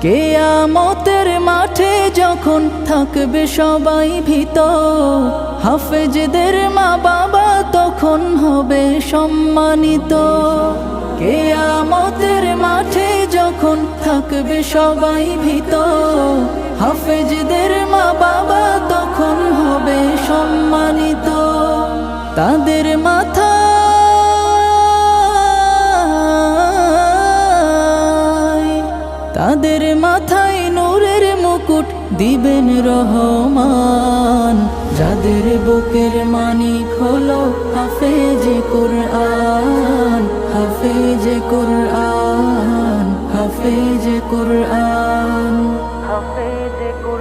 কিয়ামতের মাঠে যখন থাকবে সবাই ভীত, হাফেজদের মা বাবা তখন হবে সম্মানিত। কিয়ামতের মাঠে যখন থাকবে সবাই ভীত, হাফেজদের মা বাবা তখন হবে সম্মানিত। তাদের মাথায় নূরের মুকুট দিবেন রহমান, যাদের বুকের মানিক হলো হাফেজে কুরআন, হাফেজে কুরআন, হাফেজে কুরআন, হাফেজে কুরআন।